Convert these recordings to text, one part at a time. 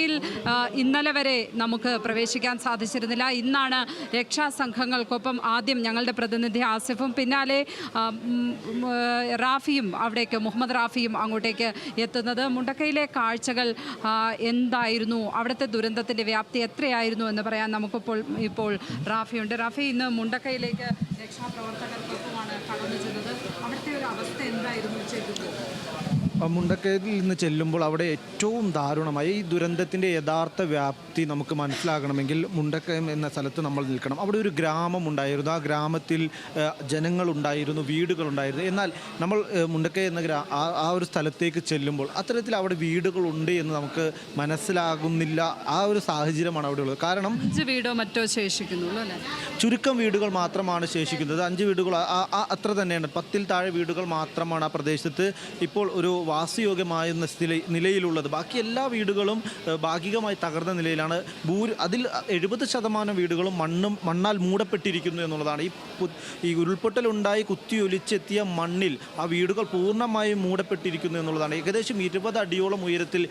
മുണ്ടക്കയിൽ ഇന്നലെ വരെ നമുക്ക് പ്രവേശിക്കാൻ സാധിച്ചിരുന്നില്ല. ഇന്നാണ് രക്ഷാസംഘങ്ങൾക്കൊപ്പം ആദ്യം ഞങ്ങളുടെ പ്രതിനിധി ആസിഫും പിന്നാലെ റാഫിയും അവിടേക്ക് മുഹമ്മദ് റാഫിയും അങ്ങോട്ടേക്ക് എത്തുന്നത്. മുണ്ടക്കയിലെ കാഴ്ചകൾ എന്തായിരുന്നു, അവിടുത്തെ ദുരന്തത്തിൻ്റെ വ്യാപ്തി എത്രയായിരുന്നു എന്ന് പറയാൻ ഇപ്പോൾ റാഫിയുണ്ട്. റാഫി, ഇന്ന് മുണ്ടക്കയിലേക്ക് രക്ഷാപ്രവർത്തകർക്കൊപ്പമാണ് കടന്നു ചെന്നത്. അവിടുത്തെ ഒരു അവസ്ഥ എന്തായിരുന്നു ചെല്ലുമ്പോൾ? മുണ്ടക്കയിൽ നിന്ന് ചെല്ലുമ്പോൾ അവിടെ ഏറ്റവും ദാരുണമായി ഈ ദുരന്തത്തിൻ്റെ യഥാർത്ഥ വ്യാപ്തി നമുക്ക് മനസ്സിലാക്കണമെങ്കിൽ മുണ്ടക്കയം എന്ന സ്ഥലത്ത് നമ്മൾ നിൽക്കണം. അവിടെ ഒരു ഗ്രാമം ഉണ്ടായിരുന്നു, ആ ഗ്രാമത്തിൽ ജനങ്ങളുണ്ടായിരുന്നു, വീടുകളുണ്ടായിരുന്നു. എന്നാൽ നമ്മൾ മുണ്ടക്കയം എന്ന ആ ഒരു സ്ഥലത്തേക്ക് ചെല്ലുമ്പോൾ അത്തരത്തിൽ അവിടെ വീടുകളുണ്ട് എന്ന് നമുക്ക് മനസ്സിലാകുന്നില്ല. ആ ഒരു സാഹചര്യമാണ് അവിടെ ഉള്ളത്. കാരണം 5 വീടോ മറ്റോ ശേഷിക്കുന്നുള്ളൂ അല്ലേ? ചുരുക്കം വീടുകൾ മാത്രമാണ് ശേഷിക്കുന്നത്. 5 വീടുകൾ അത്ര തന്നെയാണ്. 10-ൽ താഴെ വീടുകൾ മാത്രമാണ് ആ പ്രദേശത്ത് ഇപ്പോൾ ഒരു വാസയോഗ്യമായിരുന്ന നിലയിലുള്ളത്. ബാക്കി എല്ലാ വീടുകളും ഭാഗികമായി തകർന്ന നിലയിലാണ്. അതിൽ 70% വീടുകളും മണ്ണാൽ മൂടപ്പെട്ടിരിക്കുന്നു എന്നുള്ളതാണ്. ഈ ഉരുൾപൊട്ടലുണ്ടായി കുത്തിയൊലിച്ചെത്തിയ മണ്ണിൽ ആ വീടുകൾ പൂർണ്ണമായും മൂടപ്പെട്ടിരിക്കുന്നു എന്നുള്ളതാണ്. ഏകദേശം 20 അടിയോളം ഉയരത്തിൽ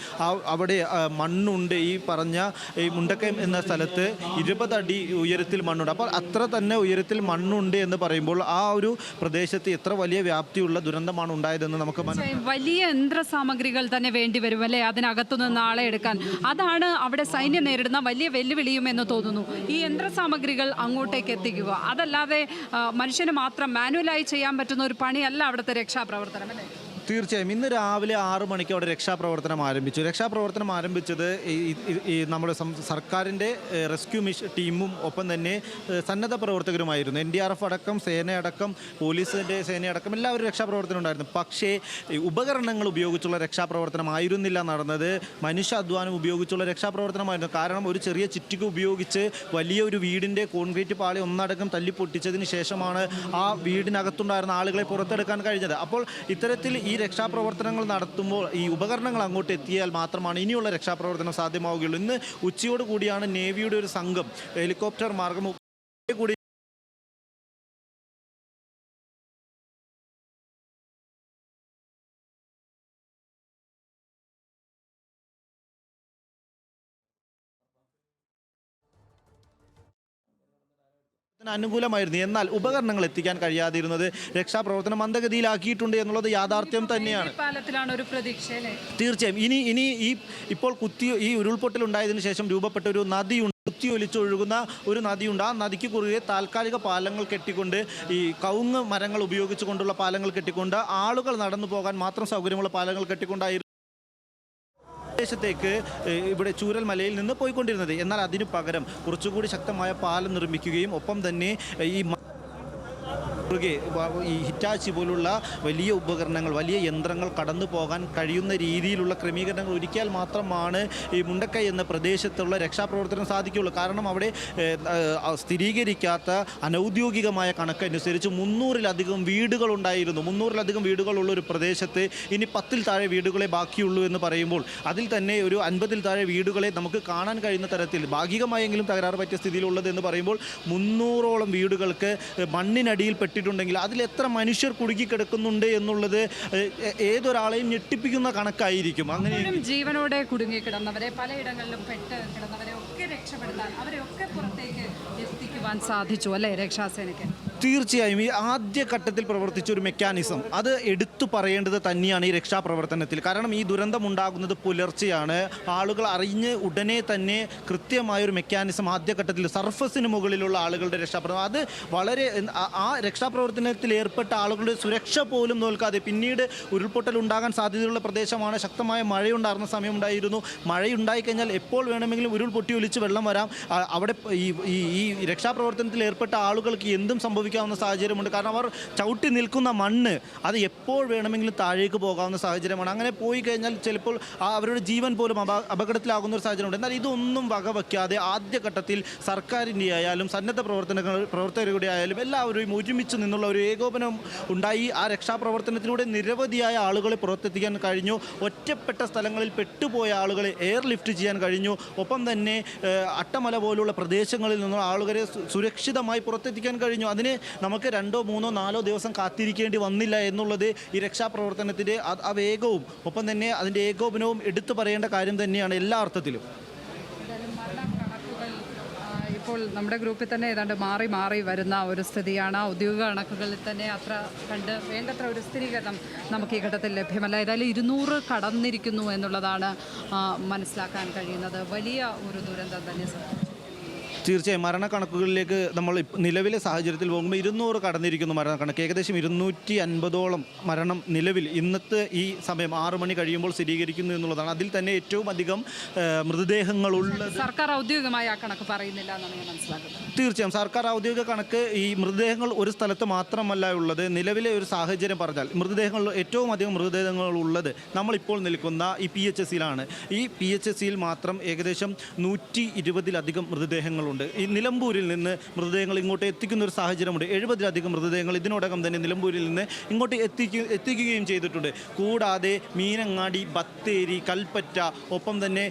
അവിടെ മണ്ണുണ്ട്. ഈ പറഞ്ഞ ഈ മുണ്ടക്കയം എന്ന സ്ഥലത്ത് 20 അടി ഉയരത്തിൽ മണ്ണുണ്ട്. അപ്പോൾ അത്ര തന്നെ ഉയരത്തിൽ മണ്ണുണ്ട് എന്ന് പറയുമ്പോൾ ആ ഒരു പ്രദേശത്ത് എത്ര വലിയ വ്യാപ്തിയുള്ള ദുരന്തമാണ് ഉണ്ടായതെന്ന് നമുക്ക് വലിയ യന്ത്രസാമഗ്രികൾ തന്നെ വേണ്ടി വരും അല്ലേ അതിനകത്തുനിന്ന് ആളെ എടുക്കാൻ? അതാണ് അവിടെ സൈന്യം നേരിടുന്ന വലിയ വെല്ലുവിളിയും എന്ന് തോന്നുന്നു. ഈ യന്ത്രസാമഗ്രികൾ അങ്ങോട്ടേക്ക് എത്തിക്കുക, അതല്ലാതെ മനുഷ്യന് മാത്രം മാനുവലായി ചെയ്യാൻ പറ്റുന്ന ഒരു പണിയല്ല അവിടുത്തെ രക്ഷാപ്രവർത്തനം അല്ലേ? തീർച്ചയായും. ഇന്ന് രാവിലെ 6 മണിക്ക് അവിടെ രക്ഷാപ്രവർത്തനം ആരംഭിച്ചു. രക്ഷാപ്രവർത്തനം ആരംഭിച്ചത് ഈ നമ്മുടെ സർക്കാരിൻ്റെ റെസ്ക്യൂ ടീമും ഒപ്പം തന്നെ സന്നദ്ധ പ്രവർത്തകരുമായിരുന്നു. NDRF അടക്കം സേനയടക്കം പോലീസിൻ്റെ സേനയടക്കം എല്ലാവരും രക്ഷാപ്രവർത്തനം ഉണ്ടായിരുന്നു. പക്ഷേ ഉപകരണങ്ങൾ ഉപയോഗിച്ചുള്ള രക്ഷാപ്രവർത്തനം ആയിരുന്നില്ല നടന്നത്. മനുഷ്യാധ്വാനം ഉപയോഗിച്ചുള്ള രക്ഷാപ്രവർത്തനമായിരുന്നു. കാരണം ഒരു ചെറിയ ചുറ്റിക ഉപയോഗിച്ച് വലിയൊരു വീടിൻ്റെ കോൺക്രീറ്റ് പാളി ഒന്നടക്കം തല്ലിപ്പൊട്ടിച്ചതിന് ശേഷമാണ് ആ വീടിനകത്തുണ്ടായിരുന്ന ആളുകളെ പുറത്തെടുക്കാൻ കഴിഞ്ഞത്. അപ്പോൾ ഇത്തരത്തിൽ ഈ രക്ഷാപ്രവർത്തനങ്ങൾ നടത്തുമ്പോൾ ഈ ഉപകരണങ്ങൾ അങ്ങോട്ട് എത്തിയാൽ മാത്രമാണ് ഇനിയുള്ള രക്ഷാപ്രവർത്തനം സാധ്യമാവുകയുള്ളൂ. ഇന്ന് ഉച്ചയോട് കൂടിയാണ് നേവിയുടെ ഒരു സംഘം ഹെലികോപ്റ്റർ മാർഗം കൂടി അനുകൂലമായിരുന്നു. എന്നാൽ ഉപകരണങ്ങൾ എത്തിക്കാൻ കഴിയാതിരുന്നത് രക്ഷാപ്രവർത്തനം മന്ദഗതിയിലാക്കിയിട്ടുണ്ട് എന്നുള്ളത് യാഥാർത്ഥ്യം തന്നെയാണ്. തീർച്ചയായും. ഇനി ഇപ്പോൾ ഈ ഉരുൾപൊട്ടൽ ഉണ്ടായതിനു ശേഷം രൂപപ്പെട്ട ഒരു നദിയുണ്ട്, കുത്തിയൊലിച്ചൊഴുകുന്ന ഒരു നദിയുണ്ട്. ആ നദിക്ക് കുറുകെ താൽക്കാലിക പാലങ്ങൾ കെട്ടിക്കൊണ്ട് ഈ കവുങ്ങ് മരങ്ങൾ ഉപയോഗിച്ചുകൊണ്ടുള്ള പാലങ്ങൾ കെട്ടിക്കൊണ്ട് ആളുകൾ നടന്നു പോകാൻ മാത്രം സൗകര്യമുള്ള പാലങ്ങൾ കെട്ടിക്കൊണ്ടായിരുന്നു പ്രദേശത്തേക്ക് ഇവിടെ ചൂരൽമലയിൽ നിന്ന് പോയിക്കൊണ്ടിരുന്നത്. എന്നാൽ അതിനു പകരം കുറച്ചുകൂടി ശക്തമായ പാലം നിർമ്മിക്കുകയും ഒപ്പം തന്നെ ഈ ഹിറ്റാച്ചി പോലുള്ള വലിയ ഉപകരണങ്ങൾ, വലിയ യന്ത്രങ്ങൾ കടന്നു പോകാൻ കഴിയുന്ന രീതിയിലുള്ള ക്രമീകരണങ്ങൾ ഒരുക്കിയാൽ മാത്രമാണ് ഈ മുണ്ടക്കൈ എന്ന പ്രദേശത്തുള്ള രക്ഷാപ്രവർത്തനം സാധിക്കുകയുള്ളൂ. കാരണം അവിടെ സ്ഥിരീകരിക്കാത്ത അനൗദ്യോഗികമായ കണക്കനുസരിച്ച് 300-ലധികം വീടുകളുണ്ടായിരുന്നു. 300-ലധികം വീടുകളുള്ള ഒരു പ്രദേശത്ത് ഇനി 10-ൽ താഴെ വീടുകളെ ബാക്കിയുള്ളൂ എന്ന് പറയുമ്പോൾ അതിൽ തന്നെ ഒരു 50-ൽ താഴെ വീടുകളെ നമുക്ക് കാണാൻ കഴിയുന്ന തരത്തിൽ ഭാഗികമായെങ്കിലും തകരാറ് പറ്റിയ സ്ഥിതിയിലുള്ളത് എന്ന് പറയുമ്പോൾ 300ഓളം വീടുകൾക്ക് മണ്ണിനടിയിൽ പെട്ടിട്ടുണ്ടെങ്കിൽ അതിൽ എത്ര മനുഷ്യർ കുടുങ്ങിക്കിടക്കുന്നുണ്ട് എന്നുള്ളത് ഏതൊരാളെയും ഞെട്ടിപ്പിക്കുന്ന കണക്കായിരിക്കും. അങ്ങനെ ജീവനോടെ കുടുങ്ങിക്കിടന്നവരെ, പലയിടങ്ങളിലും പെട്ട് കിടന്നവരെ ഒക്കെ രക്ഷപ്പെടുത്താൻ, അവരെ ഒക്കെ പുറത്തേക്ക് എത്തിക്കുവാൻ സാധിച്ചു അല്ലേ രക്ഷാസേനയ്ക്ക്? തീർച്ചയായും. ഈ ആദ്യഘട്ടത്തിൽ പ്രവർത്തിച്ച ഒരു മെക്കാനിസം അത് എടുത്തു പറയേണ്ടത് തന്നെയാണ് ഈ രക്ഷാപ്രവർത്തനത്തിൽ. കാരണം ഈ ദുരന്തമുണ്ടാകുന്നത് പുലർച്ചെയാണ്. ആളുകൾ അറിഞ്ഞ് ഉടനെ തന്നെ കൃത്യമായൊരു മെക്കാനിസം ആദ്യഘട്ടത്തിൽ സർഫസിന് മുകളിലുള്ള ആളുകളുടെ രക്ഷാപ്രവർത്തനം അത് വളരെ ആ രക്ഷാപ്രവർത്തനത്തിൽ ഏർപ്പെട്ട ആളുകളുടെ സുരക്ഷ പോലും നോക്കാതെ പിന്നീട് ഉരുൾപൊട്ടൽ ഉണ്ടാകാൻ സാധ്യതയുള്ള പ്രദേശമാണ്. ശക്തമായ മഴയുണ്ടായിരുന്ന സമയമുണ്ടായിരുന്നു. മഴയുണ്ടായിക്കഴിഞ്ഞാൽ എപ്പോൾ വേണമെങ്കിലും ഉരുൾപൊട്ടി ഒലിച്ച് വെള്ളം വരാം. അവിടെ ഈ രക്ഷാപ്രവർത്തനത്തിൽ ഏർപ്പെട്ട ആളുകൾക്ക് എന്തും സംഭവിക്കാവുന്ന സാഹചര്യമുണ്ട്. കാരണം അവർ ചവിട്ടി നിൽക്കുന്ന മണ്ണ് അത് എപ്പോൾ വേണമെങ്കിലും താഴേക്ക് പോകാവുന്ന സാഹചര്യമാണ്. അങ്ങനെ പോയി കഴിഞ്ഞാൽ ചിലപ്പോൾ അവരുടെ ജീവൻ പോലും അപകടത്തിലാകുന്ന ഒരു സാഹചര്യമുണ്ട്. എന്നാൽ ഇതൊന്നും വകവയ്ക്കാതെ ആദ്യഘട്ടത്തിൽ സർക്കാരിൻ്റെ ആയാലും സന്നദ്ധ പ്രവർത്തകരുടെ ആയാലും എല്ലാവരും ഒരുമിച്ച് നിന്നുള്ള ഒരു ഏകോപനം ഉണ്ടായി. ആ രക്ഷാപ്രവർത്തനത്തിലൂടെ നിരവധിയായ ആളുകളെ പുറത്തെത്തിക്കാൻ കഴിഞ്ഞു. ഒറ്റപ്പെട്ട സ്ഥലങ്ങളിൽ പെട്ടുപോയ ആളുകളെ എയർ ലിഫ്റ്റ് ചെയ്യാൻ കഴിഞ്ഞു. ഒപ്പം തന്നെ അട്ടമല പോലുള്ള പ്രദേശങ്ങളിൽ നിന്നുള്ള ആളുകളെ സുരക്ഷിതമായി പുറത്തെത്തിക്കാൻ കഴിഞ്ഞു. അതിനെ നമുക്ക് 2, 3, 4 ദിവസം കാത്തിരിക്കേണ്ടി വന്നില്ല എന്നുള്ളത് ഈ രക്ഷാപ്രവർത്തനത്തിൻ്റെ ആ വേഗവും ഒപ്പം തന്നെ അതിൻ്റെ ഏകോപനവും എടുത്തു പറയേണ്ട കാര്യം തന്നെയാണ് എല്ലാ അർത്ഥത്തിലും. ഇപ്പോൾ നമ്മുടെ ഗ്രൂപ്പിൽ തന്നെ ഏതാണ്ട് മാറി മാറി വരുന്ന ഒരു സ്ഥിതിയാണ്. ഔദ്യോഗിക കണക്കുകളിൽ തന്നെ അത്ര വേണ്ടത്ര ഒരു സ്ഥിരീകരണം നമുക്ക് ഈ ഘട്ടത്തിൽ ലഭ്യമല്ല. ഏതായാലും 200 കടന്നിരിക്കുന്നു എന്നുള്ളതാണ് മനസ്സിലാക്കാൻ കഴിയുന്നത്. വലിയ ഒരു ദുരന്തം തന്നെ. തീർച്ചയായും മരണക്കണക്കുകളിലേക്ക് നമ്മൾ നിലവിലെ സാഹചര്യത്തിൽ പോകുമ്പോൾ 200 കടന്നിരിക്കുന്നു മരണക്കണക്ക്. ഏകദേശം 250ഓളം മരണം നിലവിൽ ഇന്നത്തെ ഈ സമയം 6 മണി കഴിയുമ്പോൾ സ്ഥിരീകരിക്കുന്നു എന്നുള്ളതാണ്. അതിൽ തന്നെ ഏറ്റവും അധികം മൃതദേഹങ്ങളുള്ളത്. സർക്കാർ ഔദ്യോഗികമായ ആ കണക്ക് പറയുന്നില്ല എന്നാണ് ഞാൻ മനസ്സിലാക്കുന്നത്. തീർച്ചയായും സർക്കാർ ഔദ്യോഗിക കണക്ക് ഈ മൃതദേഹങ്ങൾ ഒരു സ്ഥലത്ത് മാത്രമല്ല ഉള്ളത്. നിലവിലെ ഒരു സാഹചര്യം പറഞ്ഞാൽ ഏറ്റവും അധികം മൃതദേഹങ്ങൾ ഉള്ളത് നമ്മളിപ്പോൾ നിൽക്കുന്ന ഈ PHSയിലാണ്. ഈ PHSയിൽ മാത്രം ഏകദേശം 120-ലധികം മൃതദേഹങ്ങളുണ്ട്. ഈ നിലമ്പൂരിൽ നിന്ന് മൃതദേഹങ്ങൾ ഇങ്ങോട്ട് എത്തിക്കുന്ന ഒരു സാഹചര്യമുണ്ട്. 70-ലധികം മൃതദേഹങ്ങൾ ഇതിനോടകം തന്നെ നിലമ്പൂരിൽ നിന്ന് ഇങ്ങോട്ട് എത്തിക്കുകയും ചെയ്തിട്ടുണ്ട്. കൂടാതെ മീനങ്ങാടി, ബത്തേരി, കൽപ്പറ്റ ഒപ്പം തന്നെ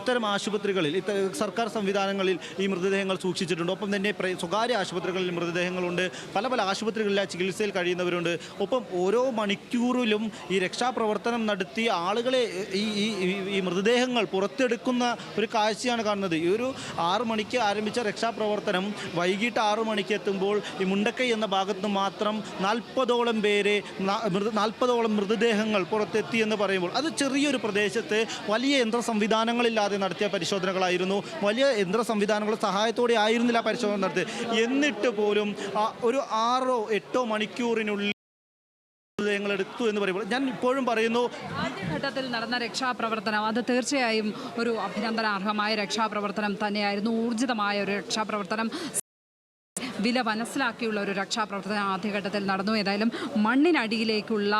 ഇത്തരം ആശുപത്രികളിൽ സർക്കാർ സംവിധാനങ്ങളിൽ ഈ മൃതദേഹങ്ങൾ സൂക്ഷിച്ചിട്ടുണ്ട്. ഒപ്പം തന്നെ സ്വകാര്യ ആശുപത്രികളിൽ മൃതദേഹങ്ങളുണ്ട്. പല ആശുപത്രികളിലെ ചികിത്സയിൽ കഴിയുന്നവരുണ്ട്. ഒപ്പം ഓരോ മണിക്കൂറിലും ഈ രക്ഷാപ്രവർത്തനം നടത്തി ആളുകളെ ഈ മൃതദേഹങ്ങൾ പുറത്തെടുക്കുന്ന ഒരു കാഴ്ചയാണ് കാണുന്നത്. ഈ ഒരു 6 മണിക്ക് ആരംഭിച്ച രക്ഷാപ്രവർത്തനം വൈകിട്ട് 6 മണിക്ക് എത്തുമ്പോൾ ഈ മുണ്ടക്കൈ എന്ന ഭാഗത്ത് മാത്രം 40ഓളം മൃതദേഹങ്ങൾ പുറത്തെത്തി എന്ന് പറയുമ്പോൾ അത് ചെറിയൊരു പ്രദേശത്ത് വലിയ യന്ത്ര സംവിധാനങ്ങളില്ലാതെ നടത്തിയ പരിശോധനകളായിരുന്നു. വലിയ യന്ത്ര സംവിധാനങ്ങളുടെ സഹായത്തോടെ ആയിരുന്നില്ല പരിശോധന നടത്തി. എന്നിട്ട് പോലും ഒരു 6-8 മണിക്കൂറിനുള്ളിൽ എടുത്തു എന്ന് പറയുമ്പോൾ ഞാൻ ഇപ്പോഴും പറയുന്നു, ആദ്യഘട്ടത്തിൽ നടന്ന രക്ഷാപ്രവർത്തനം അത് തീർച്ചയായും ഒരു അഭിനന്ദനാർഹമായ രക്ഷാപ്രവർത്തനം തന്നെയായിരുന്നു. ഊർജിതമായ ഒരു രക്ഷാപ്രവർത്തനം, വില മനസ്സിലാക്കിയുള്ള ഒരു രക്ഷാപ്രവർത്തനം ആദ്യഘട്ടത്തിൽ നടന്നു. ഏതായാലും മണ്ണിനടിയിലേക്കുള്ള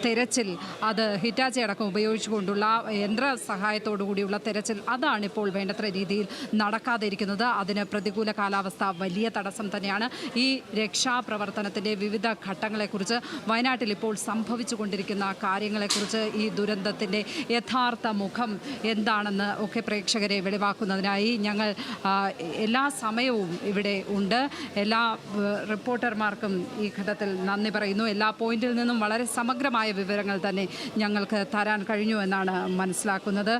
തെരച്ചിൽ, അത് ഹിറ്റാച്ചി അടക്കം ഉപയോഗിച്ചുകൊണ്ടുള്ള യന്ത്ര സഹായത്തോടു കൂടിയുള്ള തെരച്ചിൽ, അതാണിപ്പോൾ വേണ്ടത്ര രീതിയിൽ നടക്കാതെ ഇരിക്കുന്നത്. അതിന് പ്രതികൂല കാലാവസ്ഥ വലിയ തടസ്സം തന്നെയാണ്. ഈ രക്ഷാപ്രവർത്തനത്തിൻ്റെ വിവിധ ഘട്ടങ്ങളെക്കുറിച്ച്, വയനാട്ടിൽ ഇപ്പോൾ സംഭവിച്ചു കൊണ്ടിരിക്കുന്ന കാര്യങ്ങളെക്കുറിച്ച്, ഈ ദുരന്തത്തിൻ്റെ യഥാർത്ഥ മുഖം എന്താണെന്ന് ഒക്കെ പ്രേക്ഷകരെ വെളിവാക്കുന്നതിനായി ഞങ്ങൾ എല്ലാ സമയവും ഇവിടെ ഉണ്ട്. എല്ലാ റിപ്പോർട്ടർമാർക്കും ഈ ഘട്ടത്തിൽ നന്ദി പറയുന്നു. എല്ലാ പോയിന്റിൽ നിന്നും വളരെ സമഗ്രമായ വിവരങ്ങൾ തന്നെ ഞങ്ങൾക്ക് തരാൻ കഴിഞ്ഞു എന്നാണ് മനസ്സിലാക്കുന്നത്.